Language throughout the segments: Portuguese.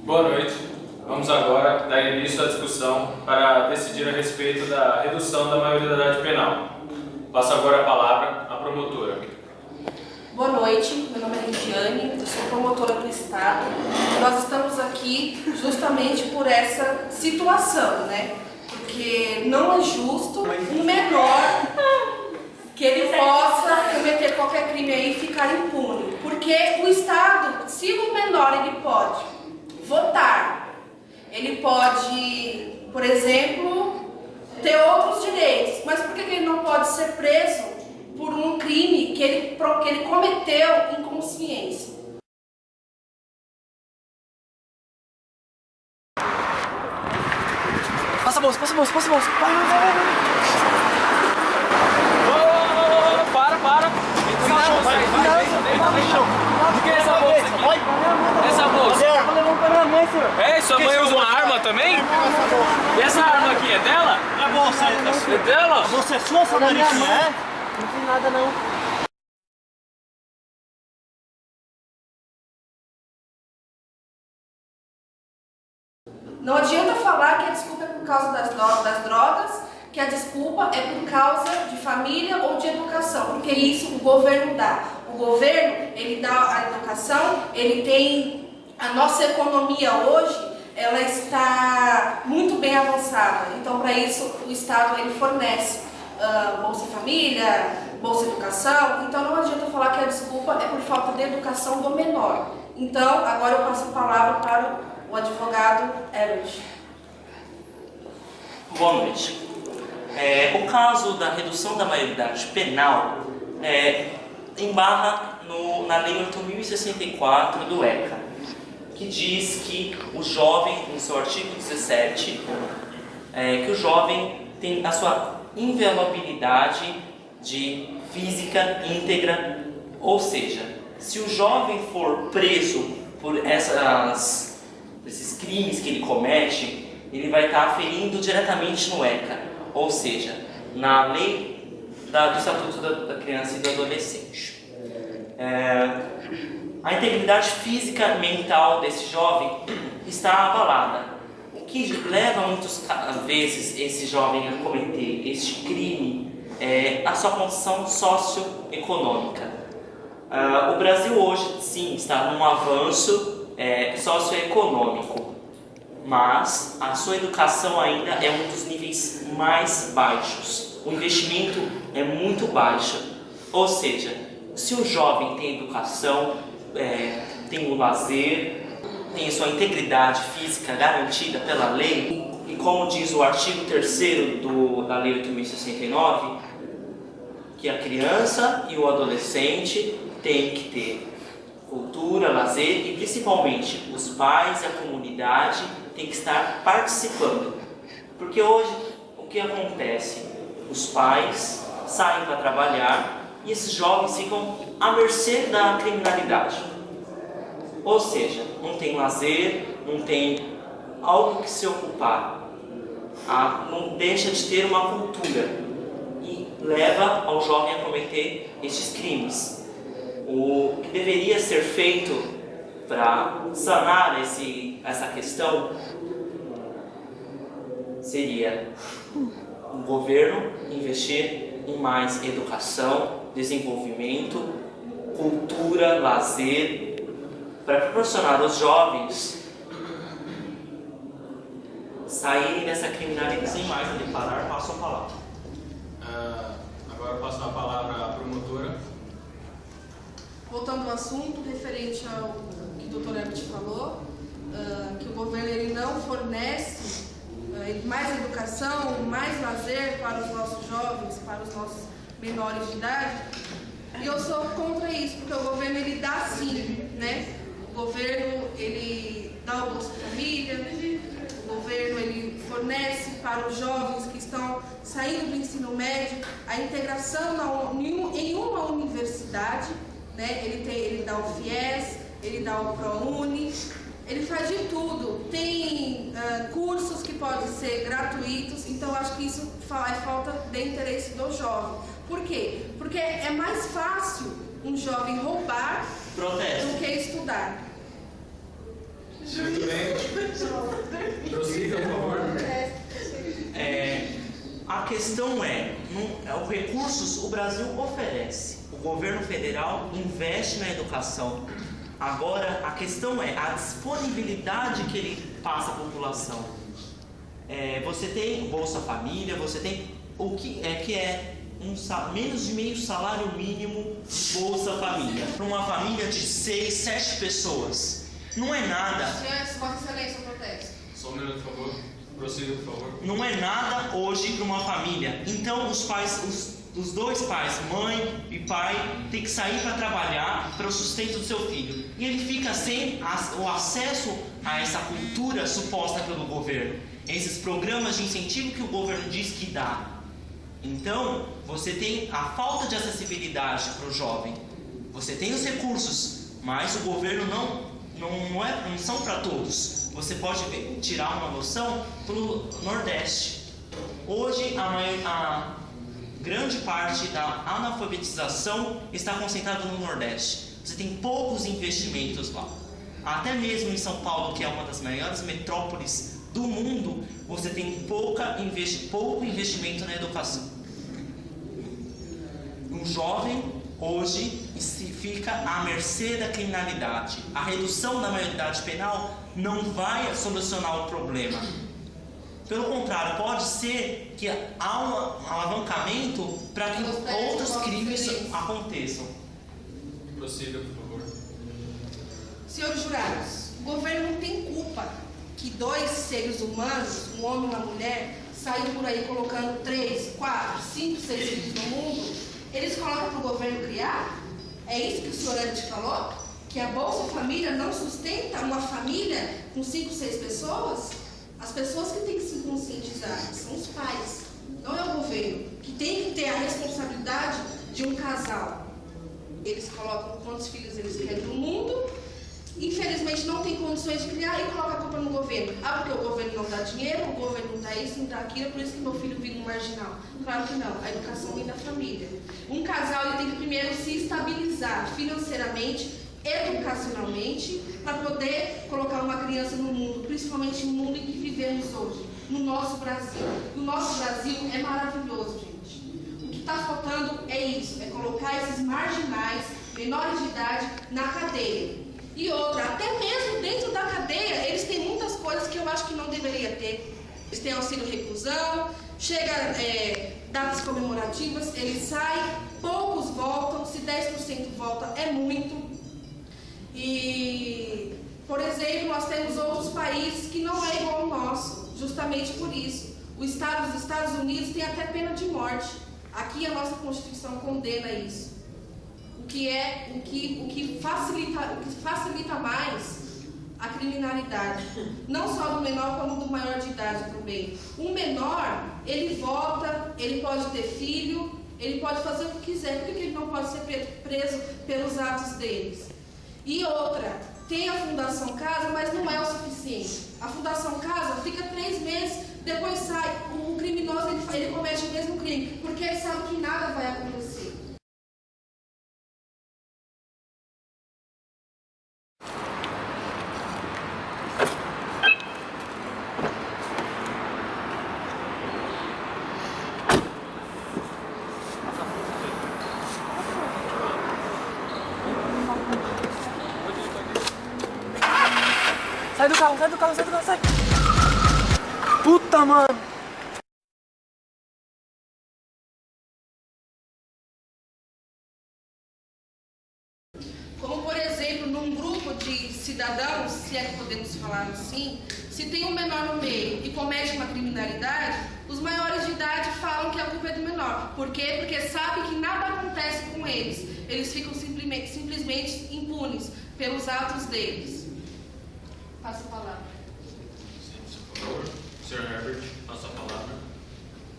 Boa noite. Vamos agora dar início à discussão para decidir a respeito da redução da maioridade penal. Passo agora a palavra à promotora. Boa noite, meu nome é Regiane, eu sou promotora do Estado. Nós estamos aqui justamente por essa situação, né? Porque não é justo um menor que ele possa cometer qualquer crime aí e ficar impune. Porque o Estado, se o menor ele pode votar, ele pode, por exemplo, ter outros direitos, mas por que ele não pode ser preso por um crime que ele cometeu em consciência? Passa a bolsa. Vai. Para. O que é essa bolsa aqui? Essa bolsa? Tá levando pra minha mãe, senhor. É, sua mãe usa uma arma também? E essa arma aqui é dela? A bolsa É dela? A bolsa é sua, sua mãe? Não tem nada, não. Não adianta falar que a desculpa é por causa das drogas, que a desculpa é por causa de família ou de educação, porque isso o governo dá. O governo, ele dá a educação, ele tem... A nossa economia hoje, ela está muito bem avançada, então para isso o Estado ele fornece Bolsa Família, Bolsa Educação, então não adianta falar que a desculpa é por falta de educação do menor. Então agora eu passo a palavra para o advogado Herbert. Boa noite. O caso da redução da maioridade penal embarra na Lei 8.064 do ECA, que diz que o jovem, no seu artigo 17, que o jovem tem a sua inviolabilidade física íntegra, ou seja, se o jovem for preso por esses crimes que ele comete, ele vai estar aferindo diretamente no ECA, ou seja, na lei do Estatuto da Criança e do Adolescente. A integridade física e mental desse jovem está abalada, o que leva muitas vezes esse jovem a cometer este crime a sua condição socioeconômica. O Brasil hoje, sim, está num avanço socioeconômico, mas a sua educação ainda é um dos níveis mais baixos. O investimento é muito baixo, ou seja, se o jovem tem educação, tem o lazer, tem sua integridade física garantida pela lei, e como diz o artigo 3º da Lei 8.069, que a criança e o adolescente têm que ter cultura, lazer e principalmente os pais e a comunidade têm que estar participando. Porque hoje o que acontece? Os pais saem para trabalhar e esses jovens ficam à mercê da criminalidade. Ou seja, não tem lazer, não tem algo que se ocupar, não deixa de ter uma cultura e leva ao jovem a cometer estes crimes. O que deveria ser feito para sanar essa questão seria o governo investir em mais educação, desenvolvimento, cultura, lazer, para proporcionar aos jovens saírem dessa criminalidade. Sem mais a declarar, passo a palavra. Agora eu passo a palavra à promotora. Voltando ao assunto referente ao que o Dr. Herbert falou, que o governo ele não fornece mais educação, mais lazer para os nossos jovens, para os nossos menores de idade, e eu sou contra isso, porque o governo ele dá sim, né? O governo ele dá o Bolsa Família, o governo ele fornece para os jovens que estão saindo do ensino médio a integração em uma universidade, né? Ele dá o FIES, ele dá o ProUni, ele faz de tudo, tem cursos que podem ser gratuitos, então eu acho que isso é falta de interesse do jovem. Por quê? Porque é mais fácil um jovem roubar do que estudar. Muito bem. Prossiga, por favor. A questão os recursos o Brasil oferece. O governo federal investe na educação. Agora, a questão é a disponibilidade que ele passa à população. Você tem Bolsa Família, você tem o que é menos de meio salário mínimo de Bolsa Família. Para uma família de 6, 7 pessoas. Não é nada. Senhores, Vossa Excelência, eu protesto. Só um minuto, por favor. Prossiga, por favor. Não é nada hoje para uma família. Então os dois pais, mãe e pai, tem que sair para trabalhar para o sustento do seu filho. E ele fica sem o acesso a essa cultura suposta pelo governo. Esses programas de incentivo que o governo diz que dá. Então, você tem a falta de acessibilidade para o jovem. Você tem os recursos, mas o governo não são para todos. Você pode tirar uma noção pelo Nordeste. Hoje, a grande parte da analfabetização está concentrada no Nordeste. Você tem poucos investimentos lá. Até mesmo em São Paulo, que é uma das maiores metrópoles do mundo, você tem pouco investimento na educação. Um jovem hoje fica à mercê da criminalidade. A redução da maioridade penal não vai solucionar o problema. Pelo contrário, pode ser que há um alavancamento para que outros crimes aconteçam. Prossiga, por favor. Senhores jurados, o governo não tem culpa que 2 seres humanos, um homem e uma mulher, saem por aí colocando 3, 4, 5, 6 filhos no mundo. Eles colocam para o governo criar? É isso que o senhor antes falou? Que a Bolsa Família não sustenta uma família com 5, 6 pessoas? As pessoas que têm que se conscientizar são os pais, não é o governo, que tem que ter a responsabilidade de um casal. Eles colocam quantos filhos eles querem no mundo, infelizmente não tem condições de criar e coloca a culpa no governo. Porque o governo não dá dinheiro, o governo não dá isso, não dá aquilo, por isso que meu filho vira um marginal. Claro que não, a educação vem da família. Um casal ele tem que primeiro se estabilizar financeiramente, educacionalmente, para poder colocar uma criança no mundo, principalmente no mundo em que vivemos hoje, no nosso Brasil. O nosso Brasil é maravilhoso, gente. O que está faltando é isso, é colocar esses marginais, menores de idade, na cadeia. E outra, até mesmo dentro da cadeia, eles têm muitas coisas que eu acho que não deveria ter. Eles têm auxílio reclusão, chega datas comemorativas, eles saem, poucos voltam, se 10% volta é muito. E, por exemplo, nós temos outros países que não é igual ao nosso, justamente por isso. Os Estados Unidos têm até pena de morte. Aqui a nossa Constituição condena isso. O que facilita mais a criminalidade, não só do menor como do maior de idade também. O menor, ele vota, ele pode ter filho, ele pode fazer o que quiser. Por que ele não pode ser preso pelos atos deles? E outra, tem a Fundação Casa, mas não é o suficiente. A Fundação Casa fica 3 meses, depois sai. O criminoso ele comete o mesmo crime, porque ele sabe que nada vai acontecer. Sai do carro, sai do carro, sai do carro, sai! Puta, mano! Como, por exemplo, num grupo de cidadãos, se é que podemos falar assim, se tem um menor no meio e comete uma criminalidade, os maiores de idade falam que a culpa é do menor. Por quê? Porque sabem que nada acontece com eles. Eles ficam simplesmente impunes pelos atos deles. Passa a palavra. Sim, por favor. Sr. Herbert, passa a palavra.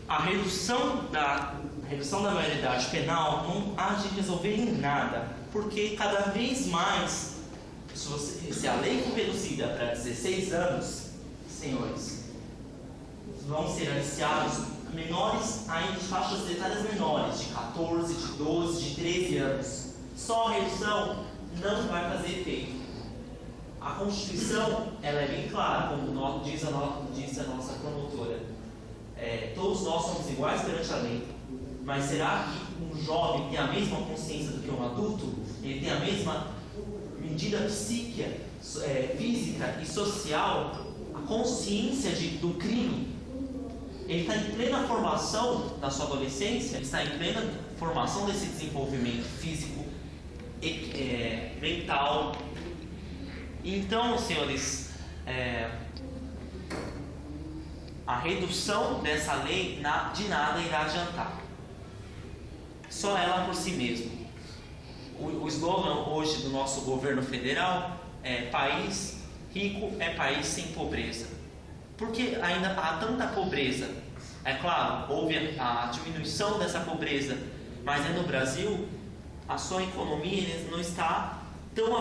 A redução da maioridade penal não há de resolver em nada, porque cada vez mais, se a lei for reduzida para 16 anos, senhores, vão ser aliciados menores, ainda de faixas etárias menores, de 14, de 12, de 13 anos. Só a redução não vai fazer efeito. A Constituição ela é bem clara, como diz a nossa promotora. Todos nós somos iguais perante a lei. Mas será que um jovem tem a mesma consciência do que um adulto? Ele tem a mesma medida psíquica, física e social, a consciência do crime? Ele está em plena formação na sua adolescência, ele está em plena formação desse desenvolvimento físico, mental. Então, senhores, a redução dessa lei de nada irá adiantar. Só ela por si mesma. O slogan hoje do nosso governo federal é: país rico é país sem pobreza. Porque ainda há tanta pobreza? É claro, houve a diminuição dessa pobreza, mas no Brasil a sua economia não está tão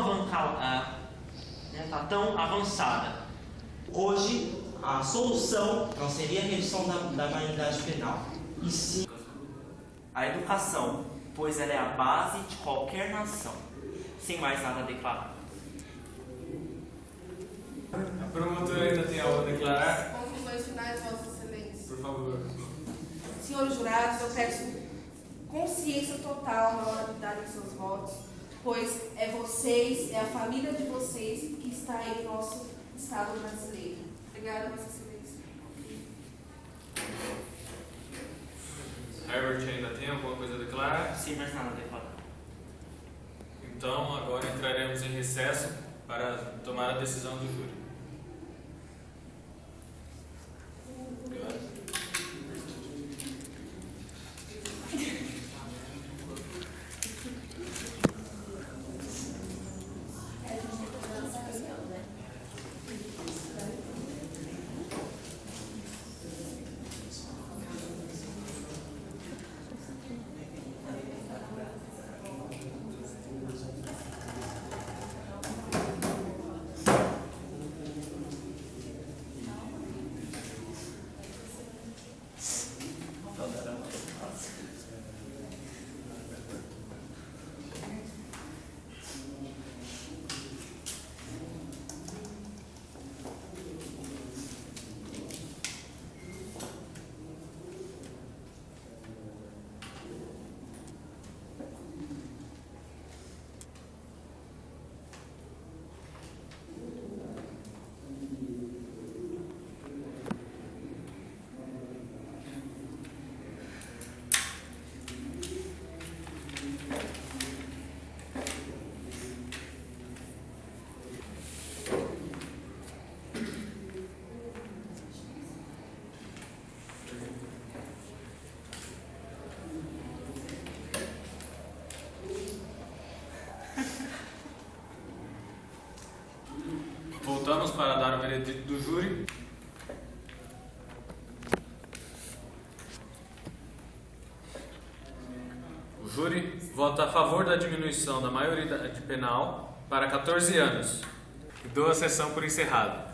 avançada. Hoje a solução não seria a redução da maioridade penal, e sim a educação, pois ela é a base de qualquer nação. Sem mais nada a declarar. A promotora ainda tem algo a declarar? Conclusões finais, Vossa Excelência. Por favor. Senhores jurados, eu peço consciência total na hora de darem seus votos, pois é vocês, é a família de vocês que está aí no nosso Estado brasileiro. Obrigada, Vossa Excelência. Herbert ainda tem alguma coisa a declarar? Sem mais nada a declarar. Então, agora entraremos em recesso para tomar a decisão do júri. Voltamos para dar o veredito do júri. O júri vota a favor da diminuição da maioridade penal para 14 anos. E dou a sessão por encerrada.